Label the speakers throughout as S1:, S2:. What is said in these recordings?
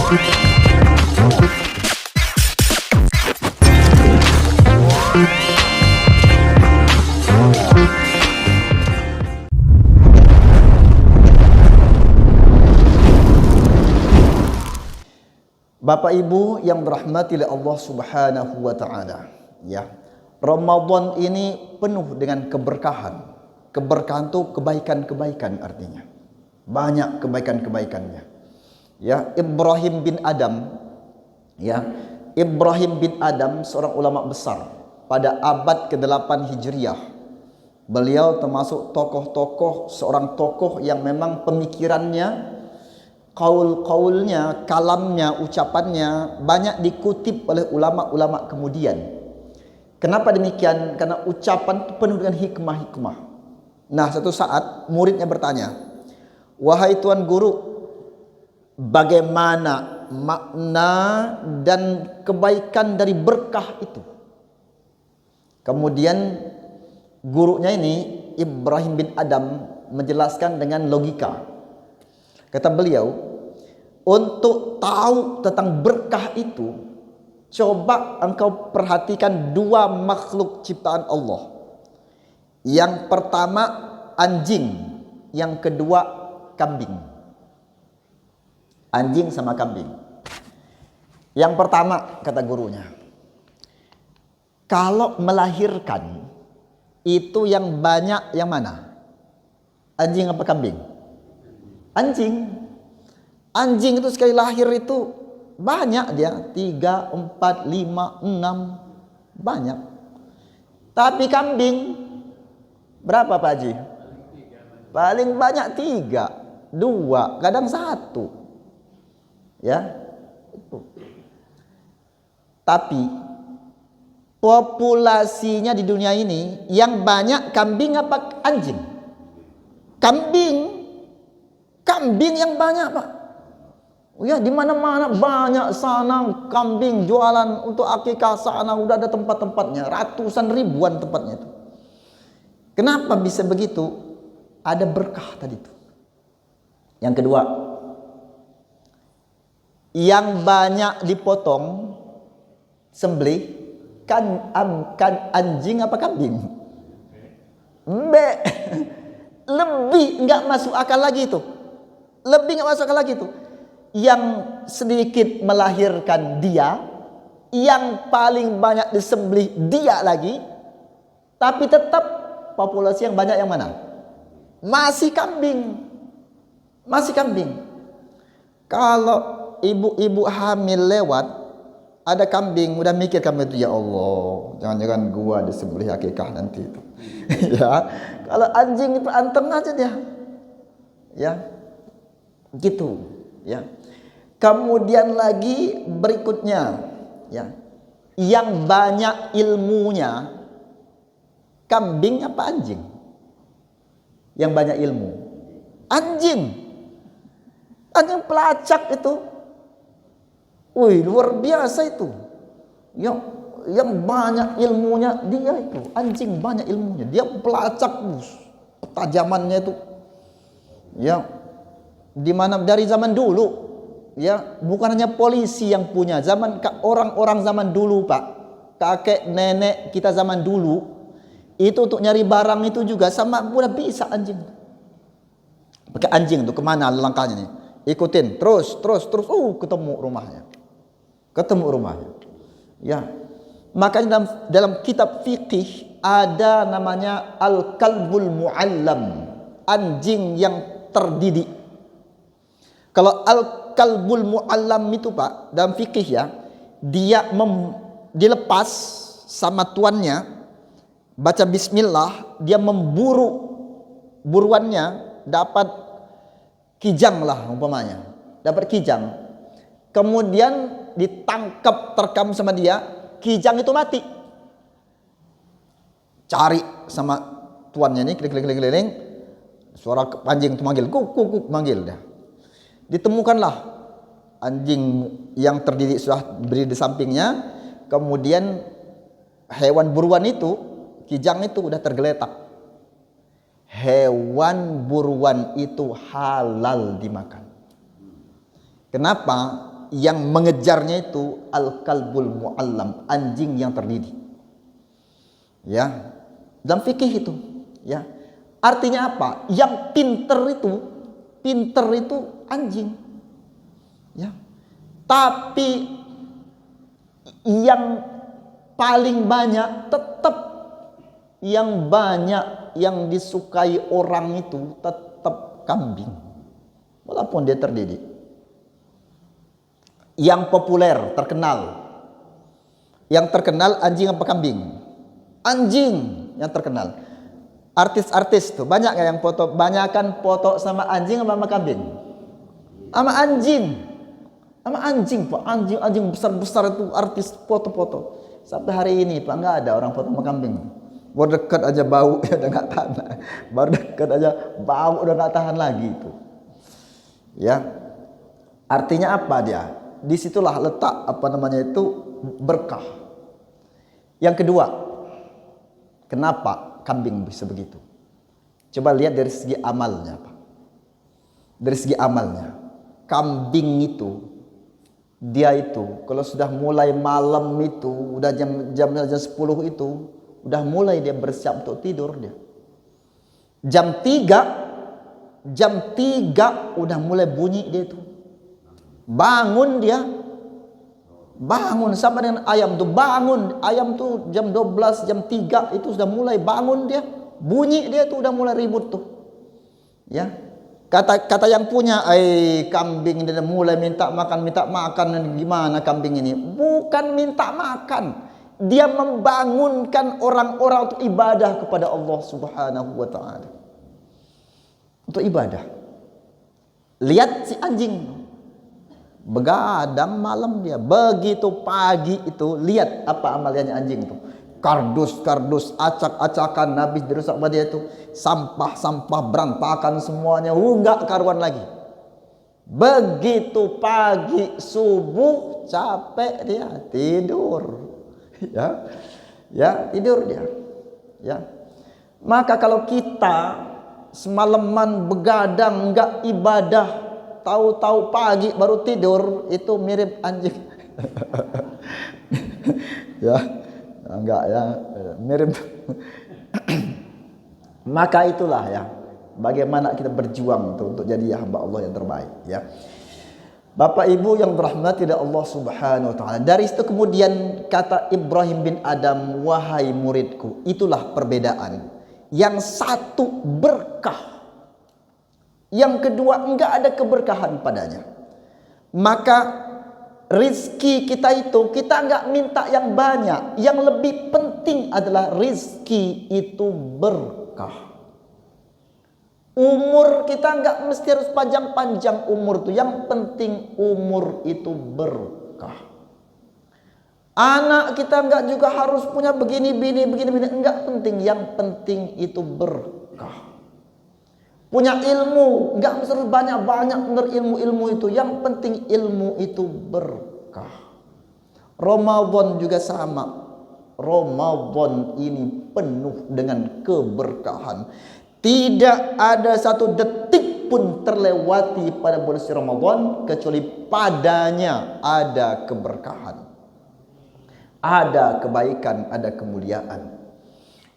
S1: Bapak Ibu yang dirahmati oleh Allah Subhanahu wa taala, ya. Ramadan ini penuh dengan keberkahan. Keberkahan itu kebaikan-kebaikan artinya. Banyak kebaikan-kebaikannya. Ya, Ibrahim bin Adam, ya. Ibrahim bin Adam seorang ulama besar pada abad ke-8 Hijriah. Beliau termasuk tokoh-tokoh, seorang tokoh yang memang pemikirannya, kaulnya, kalamnya, ucapannya banyak dikutip oleh ulama-ulama kemudian. Kenapa demikian? Karena ucapan itu penuh dengan hikmah-hikmah. Nah, satu saat muridnya bertanya, "Wahai Tuan Guru, bagaimana makna dan kebaikan dari berkah itu?" Kemudian gurunya ini, Ibrahim bin Adam, menjelaskan dengan logika. Kata beliau, untuk tahu tentang berkah itu, coba engkau perhatikan dua makhluk ciptaan Allah. Yang pertama anjing, yang kedua kambing. Anjing sama kambing. Yang pertama, kata gurunya, kalau melahirkan itu yang banyak yang mana? Anjing apa kambing? Anjing. Anjing itu sekali lahir itu banyak dia, 3, 4, 5, 6, banyak. Tapi kambing berapa Pak Haji? Paling banyak 3, 2, kadang 1. Ya. Tapi populasinya di dunia ini yang banyak kambing apa anjing? Kambing. Kambing yang banyak, Pak. Ya, di mana-mana banyak sana kambing jualan untuk akikah, sana udah ada tempat-tempatnya, ratusan ribuan tempatnya itu. Kenapa bisa begitu? Ada berkah tadi itu. Yang kedua, yang banyak dipotong sembelih kan anjing apa kambing? Lebih nggak masuk akal lagi itu. Lebih nggak masuk akal lagi itu. Yang sedikit melahirkan dia, yang paling banyak disembelih dia lagi, tapi tetap populasi yang banyak yang mana? Masih kambing. Masih kambing. Kalau ibu-ibu hamil lewat, ada kambing, udah mikir kambing itu, ya Allah, jangan-jangan gua disembelih akikah nanti itu. Ya, kalau anjing itu anteng aja dia. Ya. Gitu, ya. Kemudian lagi berikutnya, ya, yang banyak ilmunya kambing apa anjing? Yang banyak ilmu anjing. Anjing pelacak itu, wih, luar biasa itu. Yang banyak ilmunya dia itu anjing, banyak ilmunya, dia pelacak, ketajamannya itu, ya. Di mana dari zaman dulu, ya, bukan hanya polisi yang punya, zaman orang-orang zaman dulu, Pak, kakek nenek kita zaman dulu itu untuk nyari barang itu juga sama udah bisa anjing. Pakai anjing tuh kemana langkahnya nih, ikutin terus, ketemu rumahnya, ya. Makanya dalam kitab fikih ada namanya al-kalbul muallam, anjing yang terdidik. Kalau al-kalbul mu'allam itu, Pak, dalam fikih ya, dia dilepas sama tuannya, baca bismillah, dia memburu buruannya, dapat kijang lah umpamanya, dapat kijang. Kemudian ditangkap, terkam sama dia, kijang itu mati. Cari sama tuannya nih, keliling, suara anjing itu manggil, kuk, manggil dah. Ditemukanlah anjing yang terdidik sudah berdiri di sampingnya. Kemudian hewan buruan itu, kijang itu udah tergeletak. Hewan buruan itu halal dimakan. Kenapa? yang mengejarnya itu al-kalbul muallam, anjing yang terdidik. Ya. Dalam fikih itu, ya. Artinya apa? Yang pinter itu anjing. Ya. Tapi yang paling banyak tetap yang disukai orang itu tetap kambing. Walaupun dia terdidik. Yang populer, yang terkenal anjing apa kambing? Anjing yang terkenal. Artis-artis tuh banyak gak yang foto? Banyakan foto sama anjing sama kambing? Sama anjing Pak. Anjing besar-besar itu artis foto-foto. Sampai hari ini Pak nggak ada orang foto sama kambing. Baru dekat aja bau ya udah nggak tahan. Baru dekat aja bau udah nggak tahan lagi itu. Ya. Artinya apa dia? Disitulah letak berkah. Yang kedua, kenapa kambing bisa begitu? Coba lihat dari segi amalnya, Pak. Dari segi amalnya, kambing itu dia itu kalau sudah mulai malam itu, udah jam 10 itu, udah mulai dia bersiap untuk tidur dia. Jam 3 udah mulai bunyi dia itu. Bangun sama dengan ayam tuh bangun. Ayam tuh jam 12, jam 3 itu sudah mulai bangun dia. Bunyi dia tuh udah mulai ribut tuh. Ya. Kata yang punya, kambing dia mulai minta makan gimana kambing ini? Bukan minta makan. Dia membangunkan orang-orang untuk ibadah kepada Allah Subhanahu wa taala. Untuk ibadah. Lihat si anjing begadang malam dia. Begitu pagi itu lihat apa amalnya anjing itu. Kardus, acak-acakan habis dirusak sama dia itu. Sampah berantakan semuanya. Enggak karuan lagi. Begitu pagi subuh capek dia tidur. Ya, tidur dia. Ya. Maka kalau kita semalaman begadang enggak ibadah, tahu-tahu pagi baru tidur, itu mirip anjing. Ya, enggak ya, mirip. Maka itulah ya, bagaimana kita berjuang untuk jadi hamba Allah yang terbaik ya. Bapak Ibu yang dirahmati oleh Allah Subhanahu wa taala. Dari itu kemudian kata Ibrahim bin Adam, wahai muridku, itulah perbedaan. Yang satu berkah, yang kedua enggak ada keberkahan padanya. Maka rizki kita itu kita enggak minta yang banyak. Yang lebih penting adalah rizki itu berkah. Umur kita enggak mesti harus panjang-panjang umur tuh. Yang penting umur itu berkah. Anak kita enggak juga harus punya begini. Enggak penting. Yang penting itu berkah. Punya ilmu, enggak mesti banyak-banyak benar ilmu itu. Yang penting ilmu itu berkah. Ramadan juga sama. Ramadan ini penuh dengan keberkahan. Tidak ada satu detik pun terlewati pada bulan suci Ramadan kecuali padanya ada keberkahan. Ada kebaikan, ada kemuliaan.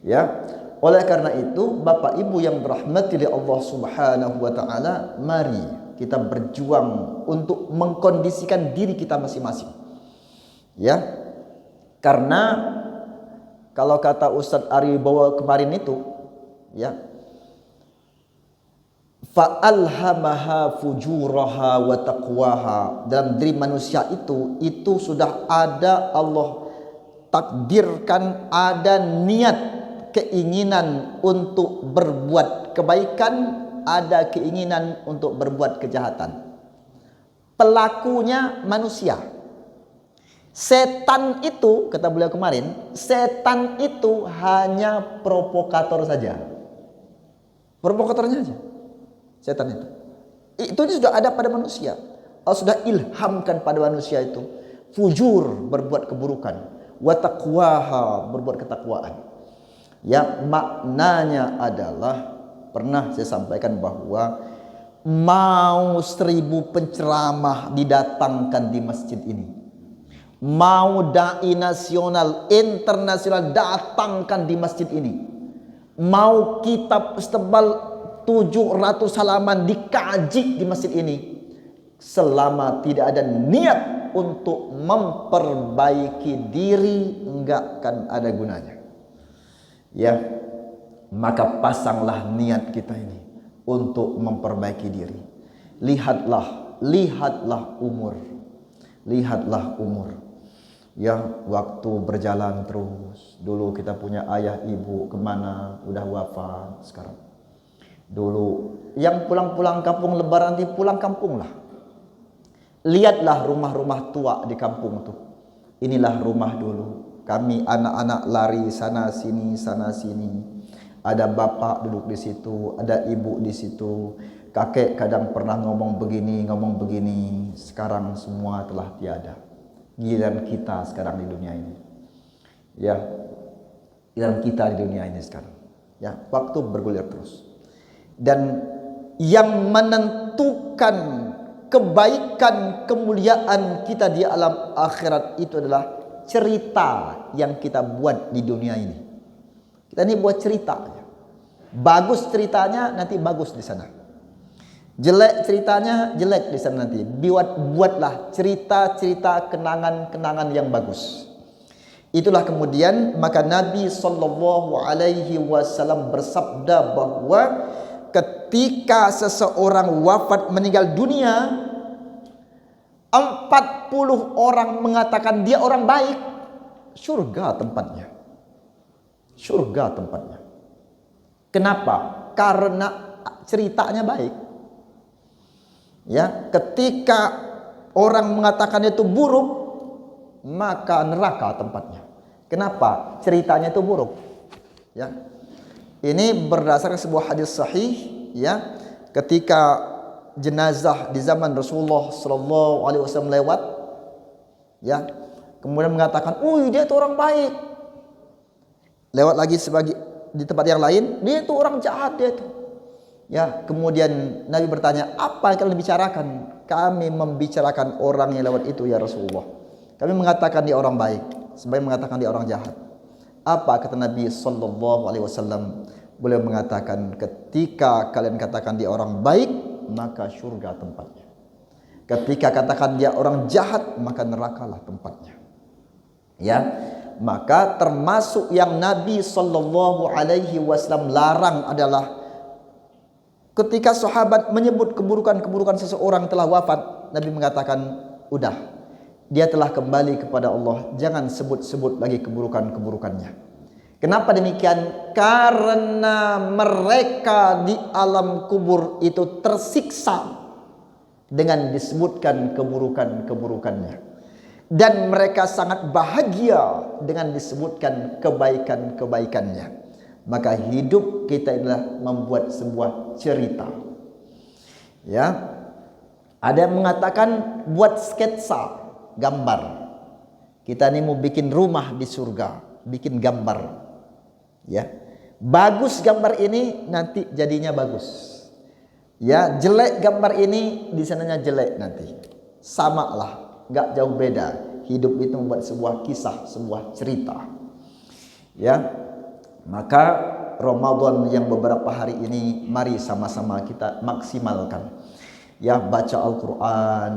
S1: Ya. Oleh karena itu, Bapak Ibu yang dirahmati oleh Allah Subhanahu wa taala, mari kita berjuang untuk mengkondisikan diri kita masing-masing. Ya. Karena kalau kata Ustadz Ari Bowo kemarin itu, ya, fa'alhamaha fujuraha wa taqwaha. Dalam diri manusia itu sudah ada, Allah takdirkan ada niat, keinginan untuk berbuat kebaikan, ada keinginan untuk berbuat kejahatan. Pelakunya manusia. Setan itu, kata beliau kemarin, setan itu hanya provokator saja. Provokatornya aja. Setan itu sudah ada pada manusia. Allah sudah ilhamkan pada manusia itu fujur, berbuat keburukan, wa taqwaha, berbuat ketakwaan. Ya, maknanya adalah pernah saya sampaikan bahwa mau 1000 penceramah didatangkan di masjid ini, mau dai nasional, internasional datangkan di masjid ini, mau kitab setebal 700 halaman dikaji di masjid ini, selama tidak ada niat untuk memperbaiki diri, enggak akan ada gunanya. Ya, maka pasanglah niat kita ini untuk memperbaiki diri. Lihatlah umur. Ya, waktu berjalan terus. Dulu kita punya ayah ibu kemana, udah wafat sekarang. Dulu yang pulang-pulang kampung lebaran nanti pulang kampung lah. Lihatlah rumah-rumah tua di kampung tuh. Inilah rumah dulu. Kami anak-anak lari sana sini. Ada bapak duduk di situ, ada ibu di situ. Kakek kadang pernah ngomong begini. Sekarang semua telah tiada. Giliran kita sekarang di dunia ini. Ya, giliran kita di dunia ini sekarang. Ya, waktu bergulir terus. Dan yang menentukan kebaikan, kemuliaan kita di alam akhirat itu adalah cerita yang kita buat di dunia ini. Kita ini buat cerita. Bagus ceritanya nanti bagus di sana. Jelek ceritanya jelek di sana nanti. Buatlah cerita-cerita, kenangan-kenangan yang bagus. Itulah kemudian maka Nabi sallallahu alaihi wasallam bersabda bahwa ketika seseorang wafat meninggal dunia, 40 orang mengatakan dia orang baik, surga tempatnya. Kenapa? Karena ceritanya baik. Ya, ketika orang mengatakan itu buruk, maka neraka tempatnya. Kenapa? Ceritanya itu buruk. Ya. Ini berdasarkan sebuah hadis sahih, ya. Ketika jenazah di zaman Rasulullah sallallahu alaihi wasallam lewat, ya. Kemudian mengatakan, dia itu orang baik." Lewat lagi sebagai di tempat yang lain, dia itu orang jahat dia itu. Ya, kemudian Nabi bertanya, "Apa yang kalian bicarakan?" "Kami membicarakan orang yang lewat itu ya Rasulullah. Kami mengatakan dia orang baik, sebagian mengatakan dia orang jahat." Apa kata Nabi sallallahu alaihi wasallam? Beliau mengatakan, ketika kalian katakan dia orang baik, maka surga tempatnya. Ketika katakan dia orang jahat, maka nerakalah tempatnya. Ya, maka termasuk yang Nabi sallallahu alaihi wasallam larang adalah ketika sahabat menyebut keburukan-keburukan seseorang telah wafat, Nabi mengatakan, "Udah, dia telah kembali kepada Allah, jangan sebut-sebut lagi keburukan-keburukannya." Kenapa demikian? Karena mereka di alam kubur itu tersiksa dengan disebutkan keburukan-keburukannya. Dan mereka sangat bahagia dengan disebutkan kebaikan-kebaikannya. Maka hidup kita adalah membuat sebuah cerita. Ya. Ada yang mengatakan buat sketsa, gambar. Kita ini mau bikin rumah di surga, bikin gambar. Ya. Bagus gambar ini, nanti jadinya bagus. Ya, jelek gambar ini, di sananya jelek nanti. Sama lah, nggak jauh beda. Hidup itu membuat sebuah kisah, sebuah cerita. Ya, maka Ramadan yang beberapa hari ini, mari sama-sama kita maksimalkan. Ya, baca Al-Quran,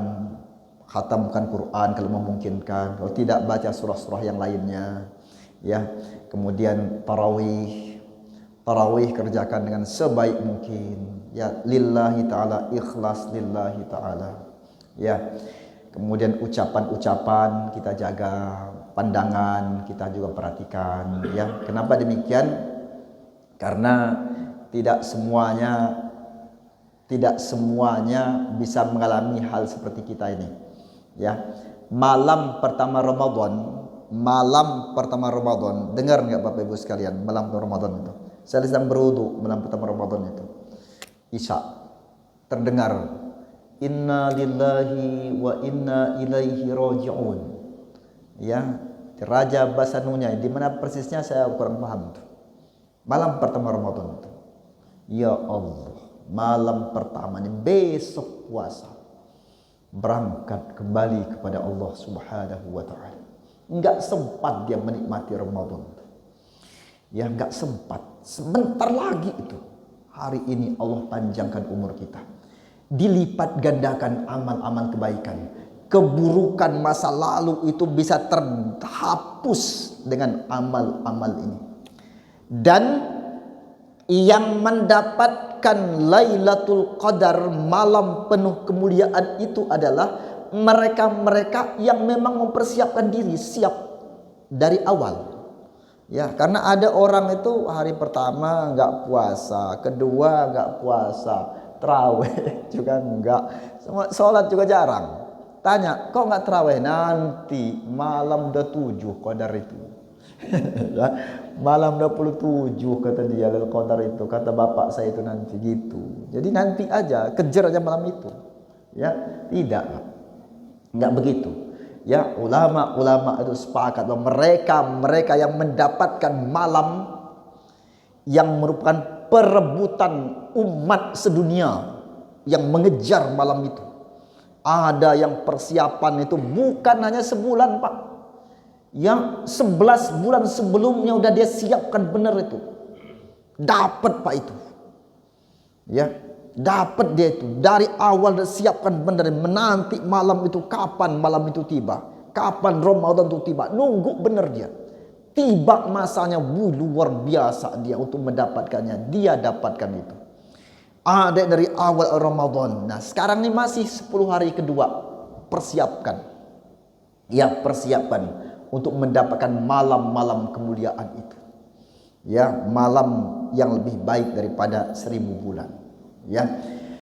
S1: khatamkan Quran kalau memungkinkan. Kalau tidak, baca surah-surah yang lainnya. Ya, kemudian tarawih kerjakan dengan sebaik mungkin. Ya, lillahi ta'ala, ikhlas lillahi ta'ala. Ya. Kemudian ucapan-ucapan kita jaga, pandangan kita juga perhatikan, ya. Kenapa demikian? Karena tidak semuanya bisa mengalami hal seperti kita ini, ya. Malam pertama Ramadan, dengar nggak Bapak Ibu sekalian, malam Ramadan itu. Saya sedang berwudu malam pertama Ramadan itu. Isya terdengar, "Inna lillahi wa inna ilaihi raji'un." Ya, Raja bahasa Nunya, di mana persisnya saya kurang paham tuh. Malam pertama Ramadan itu. Ya Allah, malam pertama ini, besok puasa, berangkat kembali kepada Allah Subhanahu wa taala. Enggak sempat dia menikmati Ramadan. Ya, enggak sempat. Sebentar lagi itu. Hari ini Allah panjangkan umur kita. Dilipat gandakan amal-amal kebaikan. Keburukan masa lalu itu bisa terhapus dengan amal-amal ini. Dan yang mendapatkan Lailatul Qadar, malam penuh kemuliaan itu adalah mereka-mereka yang memang mempersiapkan diri, siap dari awal. Ya, karena ada orang itu hari pertama enggak puasa, kedua enggak puasa, tarawih juga enggak, sholat juga jarang. Tanya, kok enggak tarawih? Nanti malam 27 Qadar itu. Malam 27 kata dia, Lailatul Qadar itu, kata bapak saya itu nanti gitu. Jadi nanti aja, kejar aja malam itu. Ya, tidak. Enggak begitu. Ya, ulama-ulama itu sepakat bahwa mereka yang mendapatkan malam yang merupakan perebutan umat sedunia yang mengejar malam itu. Ada yang persiapan itu bukan hanya sebulan, Pak. Yang 11 bulan sebelumnya udah dia siapkan benar itu. Dapat, Pak, itu. Ya, dapat dia itu. Dari awal dia siapkan benar, menanti malam itu, kapan malam itu tiba, kapan Ramadan itu tiba, nunggu benar dia. Tiba masanya, luar biasa dia untuk mendapatkannya. Dia dapatkan itu. Ada dari awal Ramadan. Nah, sekarang ini masih 10 hari kedua. Persiapkan. Ya, persiapkan untuk mendapatkan malam-malam kemuliaan itu. Ya, malam yang lebih baik daripada 1000 bulan. Ya,